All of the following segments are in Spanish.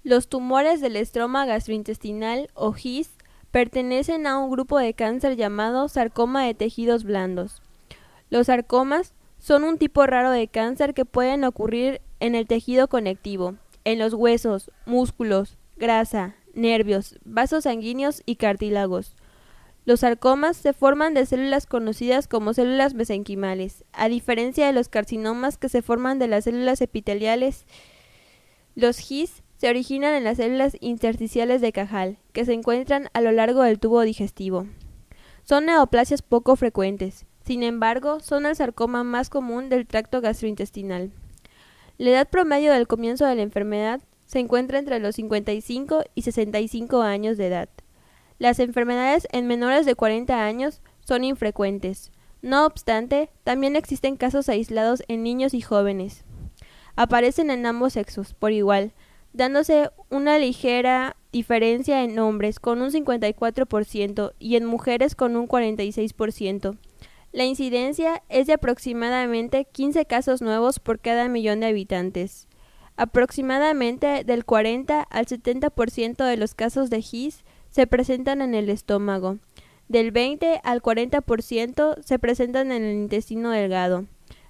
Los tumores del estroma gastrointestinal o GIST pertenecen a un grupo de cáncer llamado sarcoma de tejidos blandos. Los sarcomas son un tipo raro de cáncer que pueden ocurrir en el tejido conectivo, en los huesos, músculos, grasa, nervios, vasos sanguíneos y cartílagos. Los sarcomas se forman de células conocidas como células mesenquimales, a diferencia de los carcinomas que se forman de las células epiteliales. Los GIS se originan en las células intersticiales de Cajal, que se encuentran a lo largo del tubo digestivo. Son neoplasias poco frecuentes, sin embargo, son el sarcoma más común del tracto gastrointestinal. La edad promedio del comienzo de la enfermedad se encuentra entre los 55 y 65 años de edad. Las enfermedades en menores de 40 años son infrecuentes. No obstante, también existen casos aislados en niños y jóvenes. Aparecen en ambos sexos, por igual, dándose una ligera diferencia en hombres con un 54% y en mujeres con un 46%. La incidencia es de aproximadamente 15 casos nuevos por cada millón de habitantes. Aproximadamente del 40 al 70% de los casos de GIS se presentan en el estómago. Del 20 al 40% se presentan en el intestino delgado.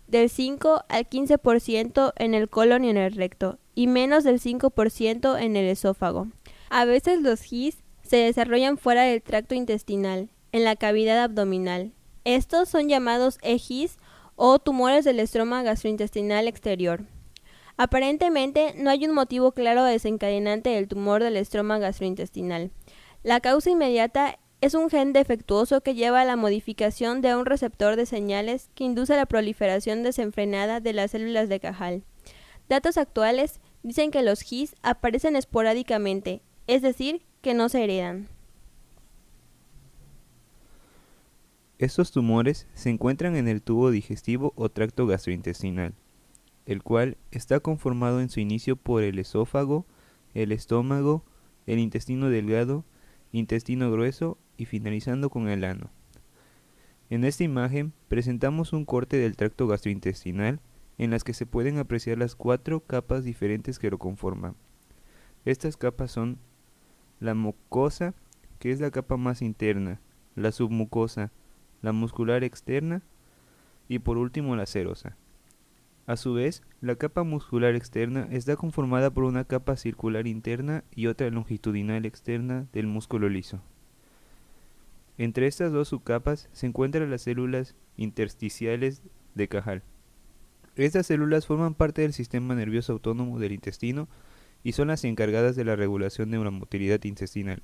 Del 5 al 15% en el colon y en el recto, y menos del 5% en el esófago. A veces los GIS se desarrollan fuera del tracto intestinal, en la cavidad abdominal. Estos son llamados EGIS o tumores del estroma gastrointestinal exterior. Aparentemente no hay un motivo claro desencadenante del tumor del estroma gastrointestinal. La causa inmediata es un gen defectuoso que lleva a la modificación de un receptor de señales que induce la proliferación desenfrenada de las células de Cajal. Datos actuales dicen que los GIS aparecen esporádicamente, es decir, que no se heredan. Estos tumores se encuentran en el tubo digestivo o tracto gastrointestinal, el cual está conformado en su inicio por el esófago, el estómago, el intestino delgado, intestino grueso y finalizando con el ano. En esta imagen presentamos un corte del tracto gastrointestinal en las que se pueden apreciar las 4 capas diferentes que lo conforman. Estas capas son la mucosa, que es la capa más interna, la submucosa, la muscular externa y por último la serosa. A su vez, la capa muscular externa está conformada por una capa circular interna y otra longitudinal externa del músculo liso. Entre estas dos subcapas se encuentran las células intersticiales de Cajal. Estas células forman parte del sistema nervioso autónomo del intestino y son las encargadas de la regulación de la motilidad intestinal.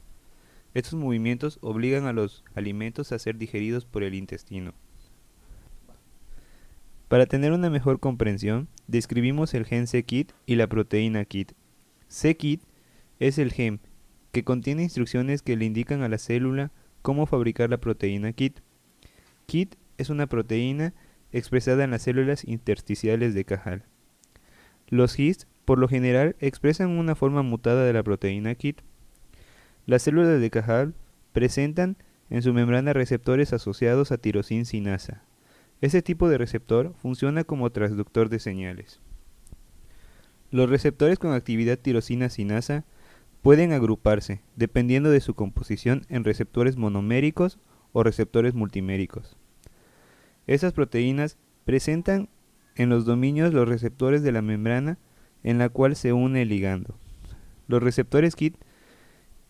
Estos movimientos obligan a los alimentos a ser digeridos por el intestino. Para tener una mejor comprensión, describimos el gen c-KIT y la proteína KIT. c-KIT es el gen que contiene instrucciones que le indican a la célula cómo fabricar la proteína KIT. KIT es una proteína expresada en las células intersticiales de Cajal. Los GIST, por lo general, expresan una forma mutada de la proteína KIT. Las células de Cajal presentan en su membrana receptores asociados a tirosina sinasa. Este tipo de receptor funciona como transductor de señales. Los receptores con actividad tirosina sinasa pueden agruparse, dependiendo de su composición, en receptores monoméricos o receptores multiméricos. Estas proteínas presentan en los dominios los receptores de la membrana en la cual se une el ligando. Los receptores KIT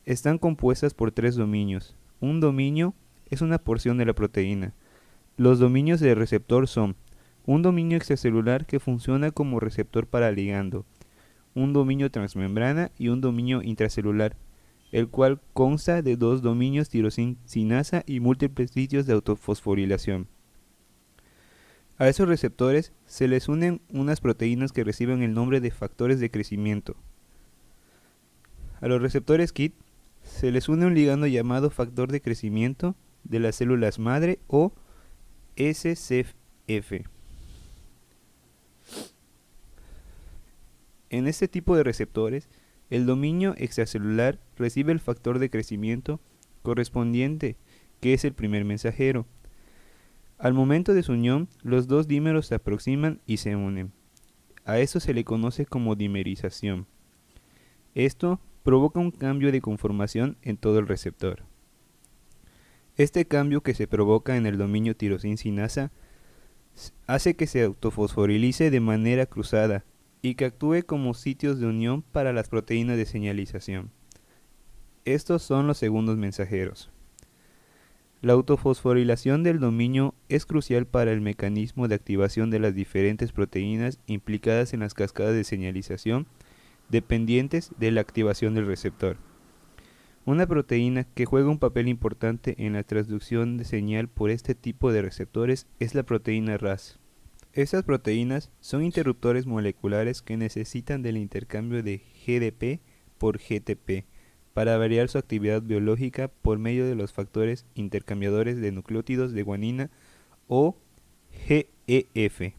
están compuestas por 3 dominios. Un dominio es una porción de la proteína. Los dominios del receptor son un dominio extracelular que funciona como receptor para ligando, un dominio transmembrana y un dominio intracelular, el cual consta de 2 dominios tirosina sinasa y múltiples sitios de autofosforilación. A esos receptores se les unen unas proteínas que reciben el nombre de factores de crecimiento. A los receptores KIT se les une un ligando llamado factor de crecimiento de las células madre o SCF. En este tipo de receptores, el dominio extracelular recibe el factor de crecimiento correspondiente, que es el primer mensajero. Al momento de su unión, los 2 dímeros se aproximan y se unen. A eso se le conoce como dimerización. Esto provoca un cambio de conformación en todo el receptor. Este cambio que se provoca en el dominio tirosina-sinasa hace que se autofosforilice de manera cruzada y que actúe como sitios de unión para las proteínas de señalización. Estos son los segundos mensajeros. La autofosforilación del dominio es crucial para el mecanismo de activación de las diferentes proteínas implicadas en las cascadas de señalización dependientes de la activación del receptor. Una proteína que juega un papel importante en la transducción de señal por este tipo de receptores es la proteína Ras. Estas proteínas son interruptores moleculares que necesitan del intercambio de GDP por GTP para variar su actividad biológica por medio de los factores intercambiadores de nucleótidos de guanina o GEF.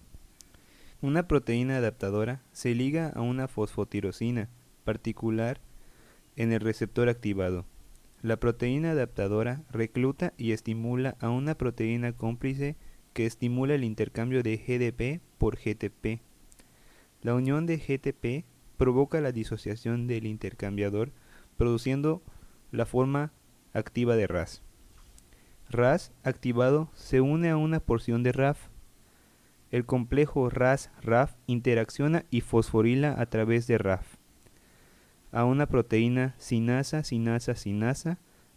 Una proteína adaptadora se liga a una fosfotirosina particular en el receptor activado. La proteína adaptadora recluta y estimula a una proteína cómplice que estimula el intercambio de GDP por GTP. La unión de GTP provoca la disociación del intercambiador, produciendo la forma activa de Ras. Ras activado se une a una porción de RAF. El complejo Ras-RAF interacciona y fosforila a través de RAF a una proteína sinasa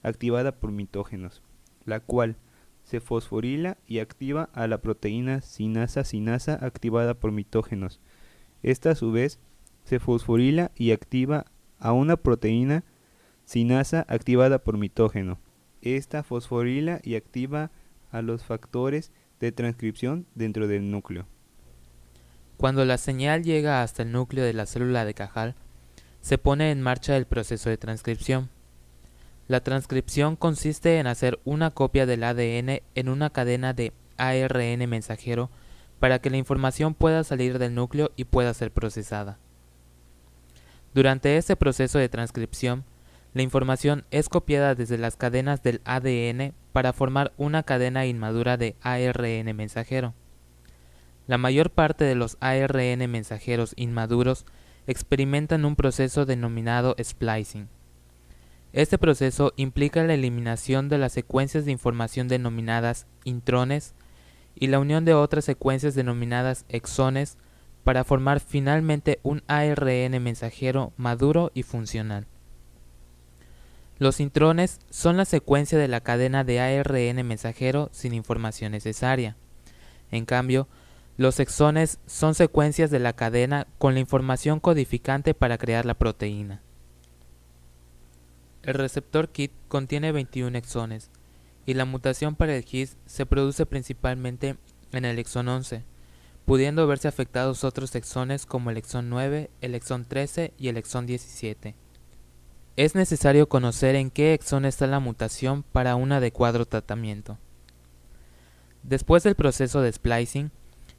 activada por mitógenos, la cual se fosforila y activa a la proteína sinasa activada por mitógenos. Esta a su vez se fosforila y activa a una proteína sinasa activada por mitógeno. Esta fosforila y activa a los factores de transcripción dentro del núcleo. Cuando la señal llega hasta el núcleo de la célula de Cajal, se pone en marcha el proceso de transcripción. La transcripción consiste en hacer una copia del ADN en una cadena de ARN mensajero para que la información pueda salir del núcleo y pueda ser procesada. Durante este proceso de transcripción, la información es copiada desde las cadenas del ADN para formar una cadena inmadura de ARN mensajero. La mayor parte de los ARN mensajeros inmaduros experimentan un proceso denominado splicing. Este proceso implica la eliminación de las secuencias de información denominadas intrones y la unión de otras secuencias denominadas exones para formar finalmente un ARN mensajero maduro y funcional. Los intrones son la secuencia de la cadena de ARN mensajero sin información necesaria. En cambio, los exones son secuencias de la cadena con la información codificante para crear la proteína. El receptor KIT contiene 21 exones, y la mutación para el GIS se produce principalmente en el exón 11, pudiendo verse afectados otros exones como el exón 9, el exón 13 y el exón 17. Es necesario conocer en qué exón está la mutación para un adecuado tratamiento. Después del proceso de splicing,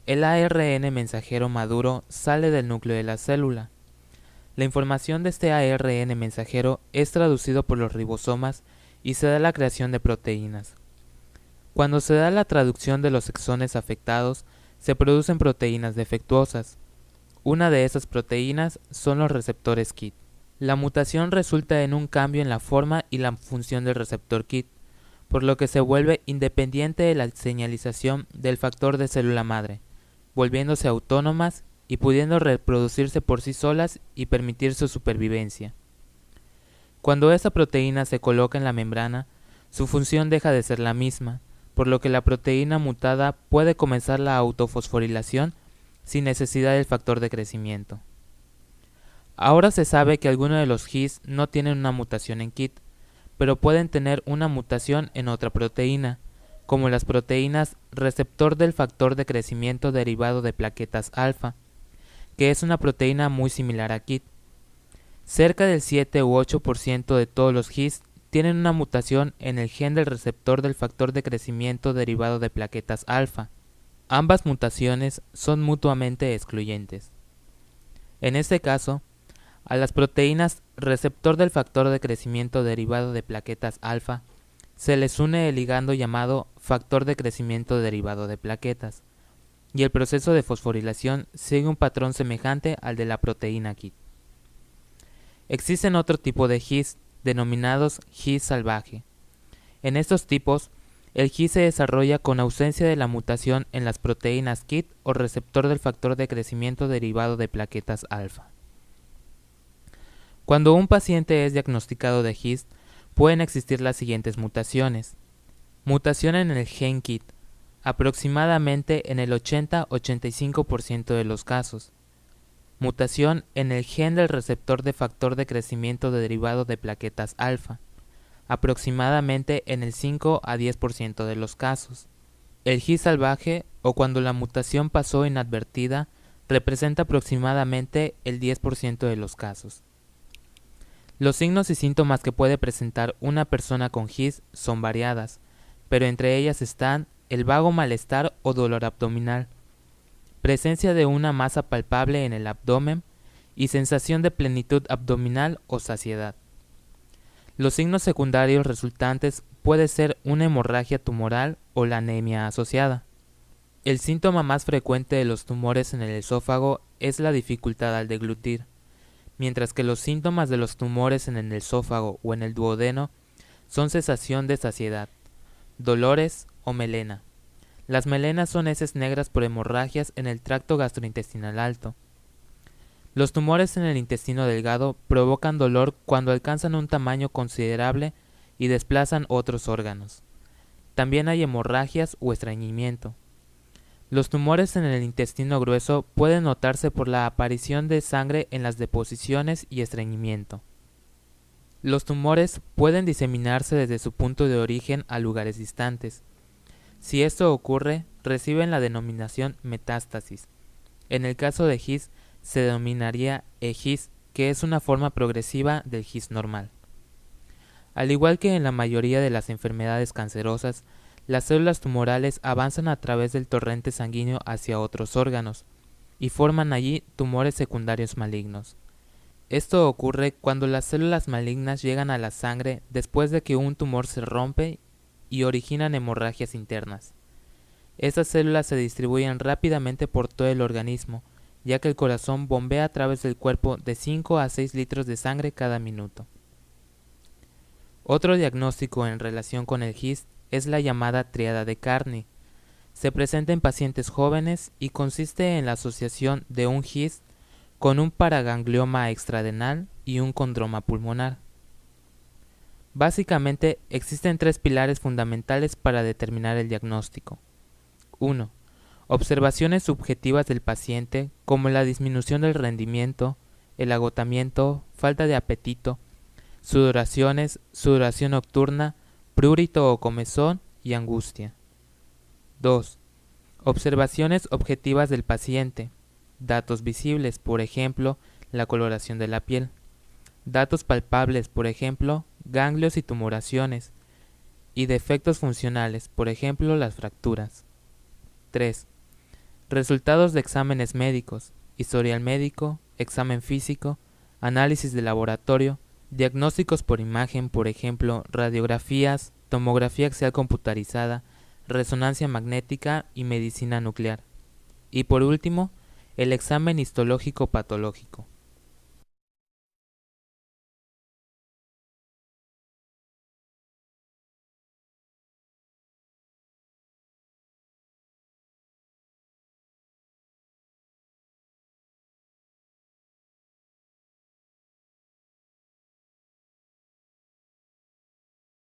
el ARN mensajero maduro sale del núcleo de la célula. La información de este ARN mensajero es traducido por los ribosomas y se da la creación de proteínas. Cuando se da la traducción de los exones afectados, se producen proteínas defectuosas. Una de esas proteínas son los receptores KIT. La mutación resulta en un cambio en la forma y la función del receptor KIT, por lo que se vuelve independiente de la señalización del factor de célula madre, volviéndose autónomas y pudiendo reproducirse por sí solas y permitir su supervivencia. Cuando esa proteína se coloca en la membrana, su función deja de ser la misma, por lo que la proteína mutada puede comenzar la autofosforilación sin necesidad del factor de crecimiento. Ahora se sabe que algunos de los GIS no tienen una mutación en KIT, pero pueden tener una mutación en otra proteína, como las proteínas receptor del factor de crecimiento derivado de plaquetas alfa, que es una proteína muy similar a KIT. Cerca del 7 u 8% de todos los GIS tienen una mutación en el gen del receptor del factor de crecimiento derivado de plaquetas alfa. Ambas mutaciones son mutuamente excluyentes. En este caso, a las proteínas receptor del factor de crecimiento derivado de plaquetas alfa se les une el ligando llamado factor de crecimiento derivado de plaquetas, y el proceso de fosforilación sigue un patrón semejante al de la proteína KIT. Existen otro tipo de His, denominados His salvaje. En estos tipos, el His se desarrolla con ausencia de la mutación en las proteínas KIT o receptor del factor de crecimiento derivado de plaquetas alfa. Cuando un paciente es diagnosticado de His, pueden existir las siguientes mutaciones. Mutación en el gen KIT, aproximadamente en el 80-85% de los casos. Mutación en el gen del receptor de factor de crecimiento derivado de plaquetas alfa, aproximadamente en el 5-10% de los casos. El His salvaje, o cuando la mutación pasó inadvertida, representa aproximadamente el 10% de los casos. Los signos y síntomas que puede presentar una persona con His son variadas, pero entre ellas están el vago malestar o dolor abdominal, presencia de una masa palpable en el abdomen y sensación de plenitud abdominal o saciedad. Los signos secundarios resultantes puede ser una hemorragia tumoral o la anemia asociada. El síntoma más frecuente de los tumores en el esófago es la dificultad al deglutir, mientras que los síntomas de los tumores en el esófago o en el duodeno son cesación de saciedad, dolores o melena. Las melenas son heces negras por hemorragias en el tracto gastrointestinal alto. Los tumores en el intestino delgado provocan dolor cuando alcanzan un tamaño considerable y desplazan otros órganos. También hay hemorragias o estreñimiento. Los tumores en el intestino grueso pueden notarse por la aparición de sangre en las deposiciones y estreñimiento. Los tumores pueden diseminarse desde su punto de origen a lugares distantes. Si esto ocurre, reciben la denominación metástasis. En el caso de His, se denominaría EHIS, que es una forma progresiva del His normal. Al igual que en la mayoría de las enfermedades cancerosas, las células tumorales avanzan a través del torrente sanguíneo hacia otros órganos y forman allí tumores secundarios malignos. Esto ocurre cuando las células malignas llegan a la sangre después de que un tumor se rompe y originan hemorragias internas. Estas células se distribuyen rápidamente por todo el organismo, ya que el corazón bombea a través del cuerpo de 5 a 6 litros de sangre cada minuto. Otro diagnóstico en relación con el His es la llamada tríada de Carney. Se presenta en pacientes jóvenes y consiste en la asociación de un His con un paraganglioma extradenal y un condroma pulmonar. Básicamente, existen 3 pilares fundamentales para determinar el diagnóstico. 1. Observaciones subjetivas del paciente, como la disminución del rendimiento, el agotamiento, falta de apetito, sudoraciones, sudoración nocturna, prurito o comezón y angustia. 2. Observaciones objetivas del paciente, datos visibles, por ejemplo, la coloración de la piel. Datos palpables, por ejemplo, ganglios y tumoraciones, y defectos funcionales, por ejemplo, las fracturas. 3. Resultados de exámenes médicos, historial médico, examen físico, análisis de laboratorio, diagnósticos por imagen, por ejemplo, radiografías, tomografía axial computarizada, resonancia magnética y medicina nuclear. Y por último, el examen histológico patológico.